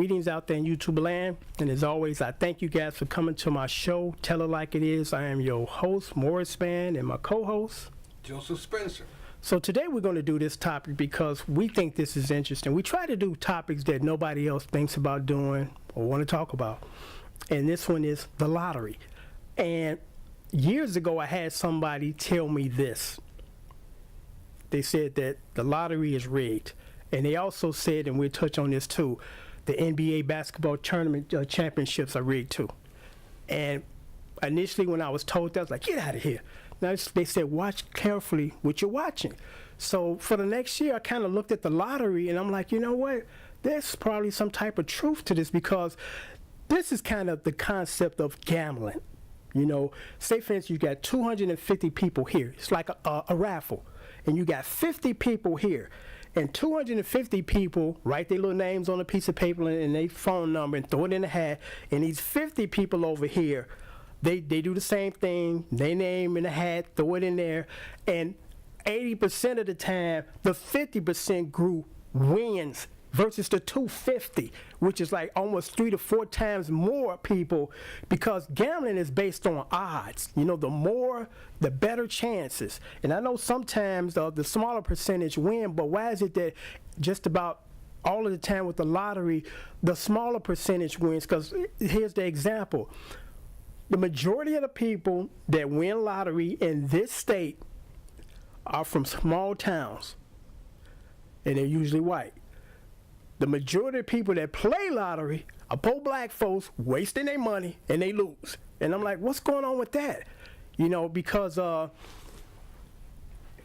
Greetings out there in YouTube land, and as always, I thank you guys for coming to my show, Tell It Like It Is. I am your host, Morris Span, and my co-host, Joseph Spencer. So today we're going to do this topic because we think this is interesting. We try to do topics that nobody else thinks about doing or want to talk about, and this one is the lottery. And years ago, I had somebody tell me this. They said that the lottery is rigged. And they also said, and we'll touch on this too, the NBA basketball tournament championships are rigged too. And initially when I was told that, I was like, get out of here. Now they said, watch carefully what you're watching. So for the next year, I kind of looked at the lottery and I'm like, you know what? There's probably some type of truth to this, because this is kind of the concept of gambling. You know, say for instance, you got 250 people here. It's like a raffle. And you got 50 people here. And 250 people write their little names on a piece of paper and their phone number and throw it in the hat. And these 50 people over here, they do the same thing. They name in the hat, throw it in there. And 80% of the time, the 50% group wins versus the 250, which is like almost 3 to 4 times more people, because gambling is based on odds. You know, the more, the better chances. And I know sometimes the smaller percentage win, but why is it that just about all of the time with the lottery, the smaller percentage wins? Because here's the example. The majority of the people that win lottery in this state are from small towns, and they're usually white. The majority of people that play lottery are poor black folks wasting their money and they lose. And I'm like, what's going on with that? You know, because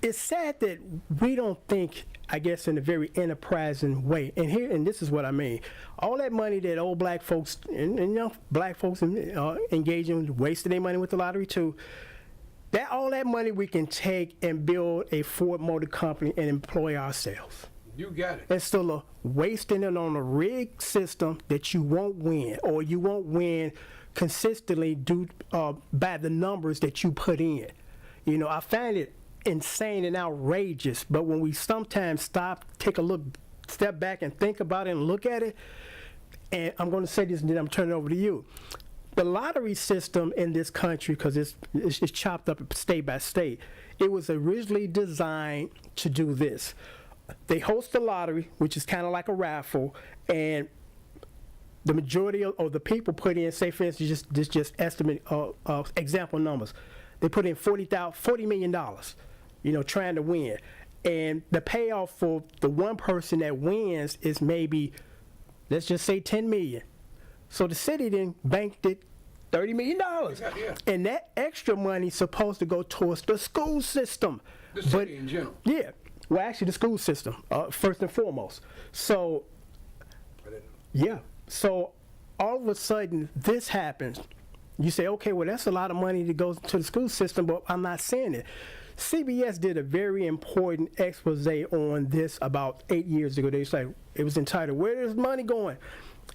it's sad that we don't think, I guess, in a very enterprising way. And this is what I mean. All that money that old black folks and you know, black folks engage in, wasting their money with the lottery too. All that money we can take and build a Ford Motor Company and employ ourselves. You got it. Instead of wasting it on a rigged system that you won't win, or you won't win consistently due by the numbers that you put in. You know, I find it insane and outrageous, but when we sometimes stop, take a look, step back and think about it and look at it, and I'm going to say this and then I'm turning it over to you. The lottery system in this country, because it's chopped up state by state, it was originally designed to do this. They host the lottery, which is kind of like a raffle, and the majority of the people put in, say for instance, just estimate example numbers. They put in $40 million, you know, trying to win. And the payoff for the one person that wins is maybe, let's just say $10 million. So the city then banked it $30 million. Yeah. And that extra money is supposed to go towards the school system. The city in general. Yeah. Well, actually, the school system, first and foremost. So, yeah. So, all of a sudden, this happens. You say, okay, well, that's a lot of money that goes to the school system, but I'm not saying it. CBS did a very important expose on this about 8 years ago. It was entitled, "Where is money going?"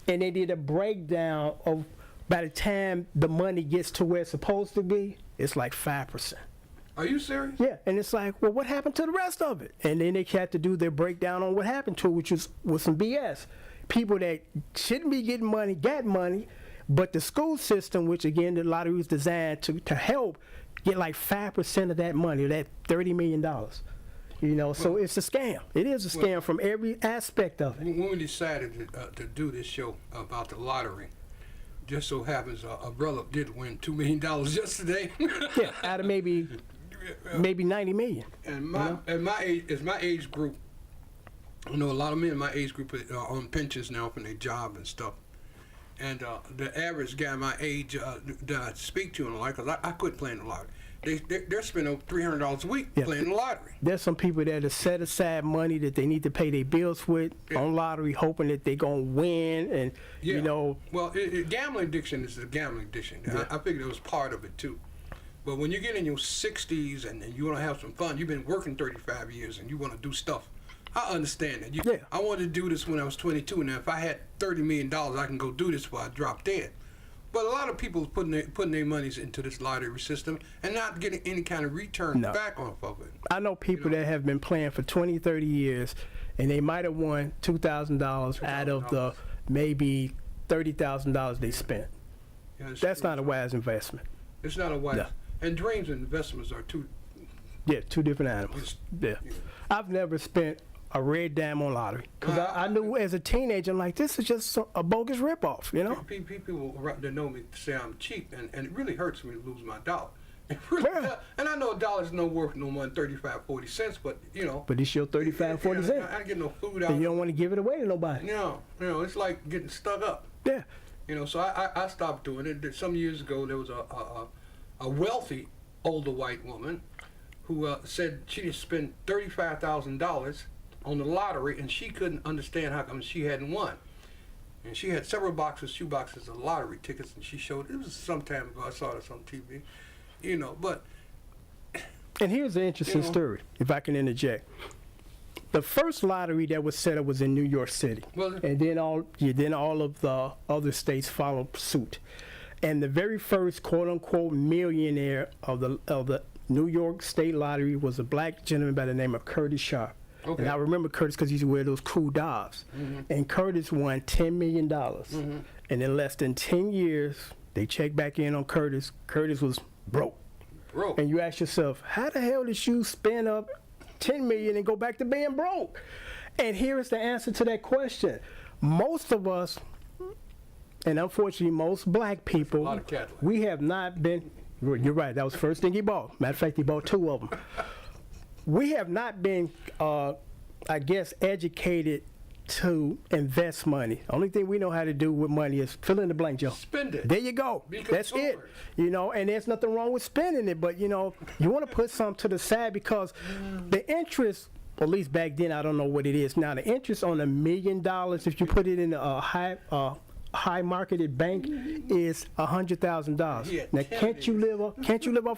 And they did a breakdown of, by the time the money gets to where it's supposed to be, it's like 5%. Are you serious? Yeah, and it's like, well, what happened to the rest of it? And then they had to do their breakdown on what happened to it, which was some BS. People that shouldn't be getting money got money, but the school system, which again the lottery was designed to help, get like 5% of that money, that $30 million. You know, so it's a scam. It is a scam from every aspect of it. When we decided to do this show about the lottery, just so happens a brother did win $2 million yesterday. Yeah, out of maybe 90 million. And my age group, you know, a lot of men in my age group are on pensions now from their job and stuff. And the average guy my age that I speak to in the lottery, because I quit playing the lottery, they're spending over $300 a week playing the lottery. There's some people that have set aside money that they need to pay their bills with on lottery, hoping that they're going to win. And, you know. Well, gambling addiction is a gambling addiction. Yeah. I figured it was part of it, too. But when you get in your 60s and you want to have some fun, you've been working 35 years and you want to do stuff. I understand that. I wanted to do this when I was 22, and if I had $30 million, I can go do this before I drop dead. But a lot of people are putting their monies into this lottery system and not getting any kind of return back off of it. I know people that have been playing for 20, 30 years, and they might have won $2,000 out of maybe $30,000 they spent. Yeah, it's That's true. not a wise investment. It's not a wise. No. And dreams and investments are two. Yeah, two different animals. Yeah. I've never spent a red dime on lottery because I knew as a teenager, I'm like, this is just a bogus ripoff, you know? People that know me say I'm cheap, and it really hurts me to lose my dollar. It really Yeah. does. And I know a dollar's no worth no more than 35, 40 cents, but you know. But it's your 35, 40 cents. I don't get no food out. And you don't want to give it away to nobody. It's like getting stuck up. Yeah. You know, so I stopped doing it. Some years ago, there was a wealthy older white woman who said she had spent $35,000 on the lottery, and she couldn't understand how come she hadn't won. And she had several shoe boxes of lottery tickets, and she showed it was some time ago. I saw this on TV, you know. But And here's an interesting story, if I can interject. The first lottery that was set up was in New York City, Was it? and then all of the other states followed suit. And the very first quote unquote millionaire of the New York State Lottery was a black gentleman by the name of Curtis Sharp. Okay. And I remember Curtis because he used to wear those cool Dobbs. And Curtis won $10 million. And in less than 10 years, they checked back in on Curtis. Curtis was broke. broke. And you ask yourself, how the hell did you spend up $10 million and go back to being broke? And here is the answer to that question. Most of us, and unfortunately most black people, lot of Cadillacs. we have not been, you're right, that was the first thing he bought. Matter of fact, he bought 2 of them. We have not been, I guess, educated to invest money. Only thing we know how to do with money is fill in the blank, Joe. Spend it. There you go. Be That's it. consumers. You know, and there's nothing wrong with spending it, but you know, you want to put some to the side because the interest, at least back then, I don't know what it is now. The interest on $1 million, if you put it in a high marketed bank, is $100,000. Yeah, Now, 10 can't you live off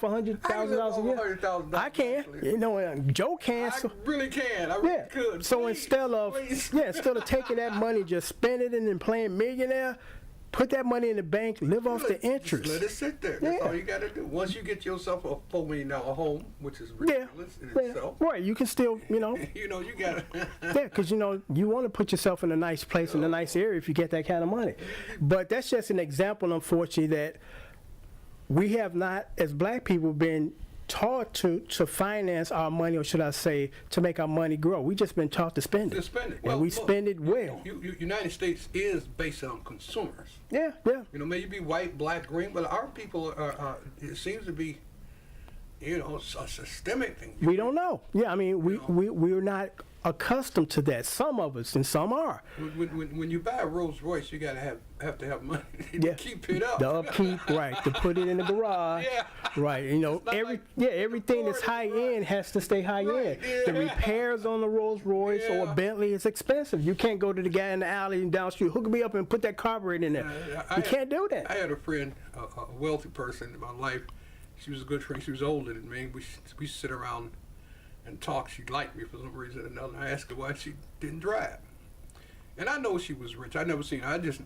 $100,000 I can live a off year? $100,000 I can. actually. You know, Joe can. I So, really can. I really yeah. could. So Please, instead of please. instead of taking that money, just spend it and then playing millionaire, put that money in the bank, live off the Just interest. let it sit there. That's Yeah. all you got to do. Once you get yourself a $4 million home, which is Yeah, ridiculous in yeah. itself, Right. You can still, you know, you know, you got to. yeah, because you know you want to put yourself in a nice place in a nice area if you get that kind of money. But that's just an example, unfortunately, that we have not, as black people, been taught to finance our money, or should I say, to make our money grow. We just been taught to spend it. To spend it. And we look, spend it well. United States is based on consumers. Yeah, yeah. You know, maybe be white, black, green, but our people are it seems to be, you know, a systemic thing. We don't know. Yeah, I mean, we're not accustomed to that. Some of us, and some are. When you buy a Rolls Royce, you gotta have to have money Yeah. to keep it up. The upkeep, right? To put it in the garage, Yeah. right? You know, It's not like everything that's Ford, high right. end has to stay high Right, end. yeah. The repairs on the Rolls Royce or Yeah. Bentley is expensive. You can't go to the guy in the alley and down the street, hook me up and put that carburetor in there. You can't do that. I had a friend, a wealthy person in my life. She was a good friend. She was older than me. We sit around and talk. She liked me for some reason or another. I asked her why she didn't drive. And I know she was rich. I never seen her. I just,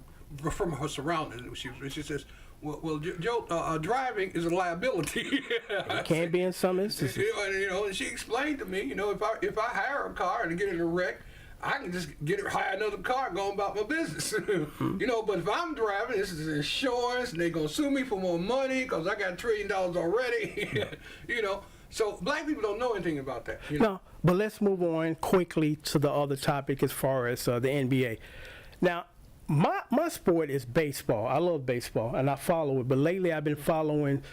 from her surroundings, knew she was rich. She says, well, Joe, driving is a liability. It can be in some instances. You know, and she explained to me, you know, if I hire a car and get in a wreck, I can just hire another car, go about my business. You know, but if I'm driving, this is insurance, and they're gonna sue me for more money because I got $1 trillion already. You know, so black people don't know anything about that. You know? No, but let's move on quickly to the other topic as far as the NBA. Now, my sport is baseball. I love baseball, and I follow it. But lately, I've been following,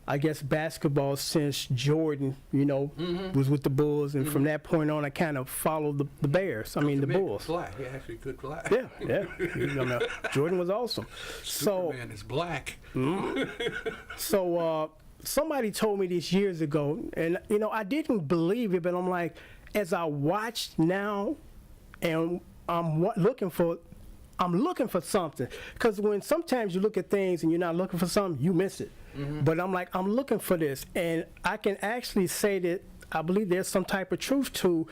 I guess, basketball since Jordan, you know, was with the Bulls, and from that point on, I kind of followed the Bears. I mean, the Man could Bulls. fly. He actually could fly. Yeah, yeah. You know, Jordan was awesome. So, Superman is black. So somebody told me this years ago, and you know I didn't believe it, but I'm like, as I watch now, and I'm looking for something, because when sometimes you look at things and you're not looking for something, you miss it. But I'm like, I'm looking for this, and I can actually say that I believe there's some type of truth to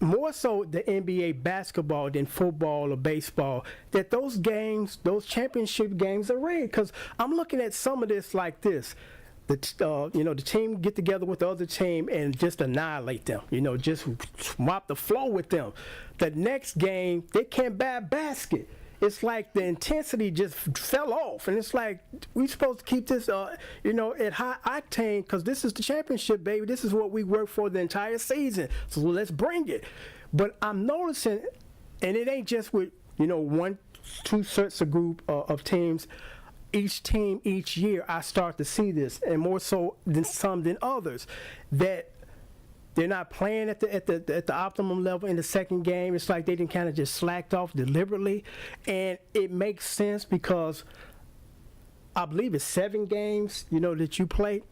more so the NBA basketball than football or baseball, that those games, those championship games are rigged. Because I'm looking at some of this like this. the team get together with the other team and just annihilate them. Just mop the floor with them. The next game, they can't buy a basket. It's like the intensity just fell off, and it's like we supposed to keep this, at high octane, because this is the championship, baby. This is what we worked for the entire season. So let's bring it. But I'm noticing, and it ain't just with one, two sets of group of teams. Each team, each year, I start to see this, and more so than some than others, that they're not playing at the optimum level in the second game. It's like they didn't kind of just slacked off deliberately, and it makes sense because I believe it's 7 games, that you play,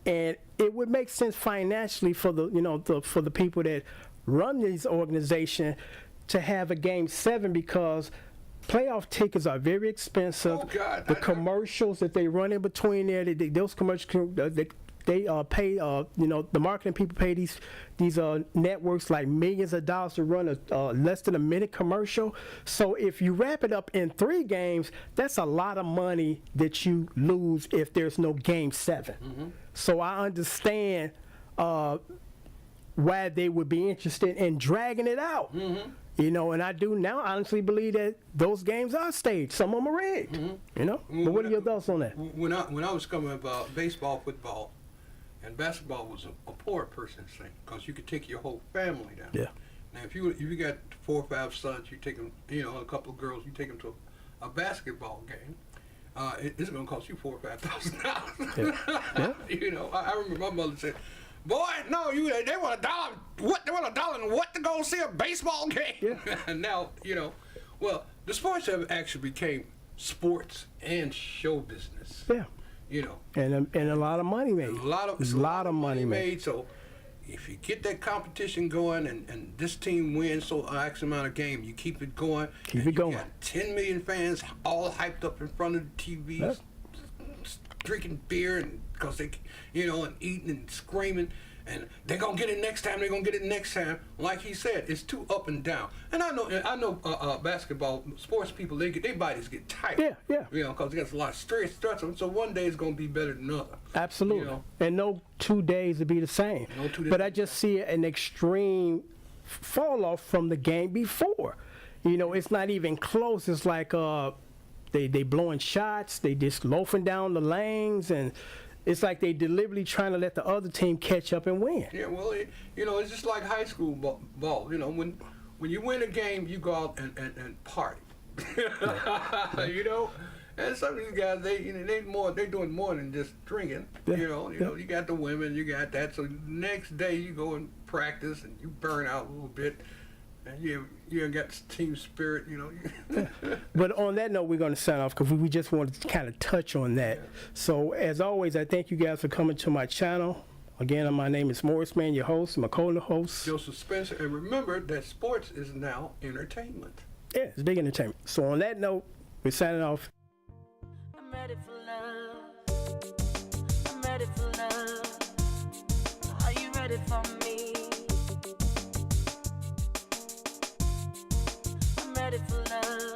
and it would make sense financially for for the people that run these organizations to have a game 7 because playoff tickets are very expensive. Oh, God. The commercials that they run in between there, those commercials, they pay, the marketing people pay these networks like millions of dollars to run a less than a minute commercial. So if you wrap it up in 3 games, that's a lot of money that you lose if there's no game 7. Mm-hmm. So I understand why they would be interested in dragging it out. Mm-hmm. And I do now honestly believe that those games are staged. Some of them are rigged. Mm-hmm. But what are your thoughts on that? When I was coming about baseball, football, and basketball was a poor person's thing because you could take your whole family down. Yeah. Now if you got 4 or 5 sons, you take them, a couple of girls, you take them to a basketball game. It's going to cost you $4,000 or $5,000. Yeah. I remember my mother said, "Boy, no, they want $1. What? They want $1 and what to go see a baseball game?" Yeah. And now, well, the sports have actually became sports and show business. Yeah. And a lot of money made. A lot of money made. So if you get that competition going and this team wins so X amount of game, you keep it going. Keep it going. You got 10 million fans all hyped up in front of the TVs. Yep. Drinking beer and because they, and eating and screaming, and they're gonna get it next time. They're gonna get it next time. Like he said, it's too up and down. And I know, basketball sports people, their bodies get tight. Yeah. Because they got a lot of stress. So one day is gonna be better than another. Absolutely. And no 2 days would be the same. No 2 days. But I just see an extreme fall off from the game before. It's not even close. It's like they blowing shots. They just loafing down the lanes, and it's like they deliberately trying to let the other team catch up and win. Yeah, well, it's just like high school ball. When you win a game, you go out and party. And some of these guys, they're doing more than just drinking. Yeah. You got the women, you got that. So next day you go and practice and you burn out a little bit. And you got team spirit, But on that note, we're going to sign off because we just wanted to kind of touch on that. So as always, I thank you guys for coming to my channel. Again, my name is Morris Mann, your host, my co-host. Joseph Spencer. And remember that sports is now entertainment. Yeah, it's big entertainment. So on that note, we're signing off. I'm ready for love. I'm ready for love. Are you ready for me? I'm ready for love.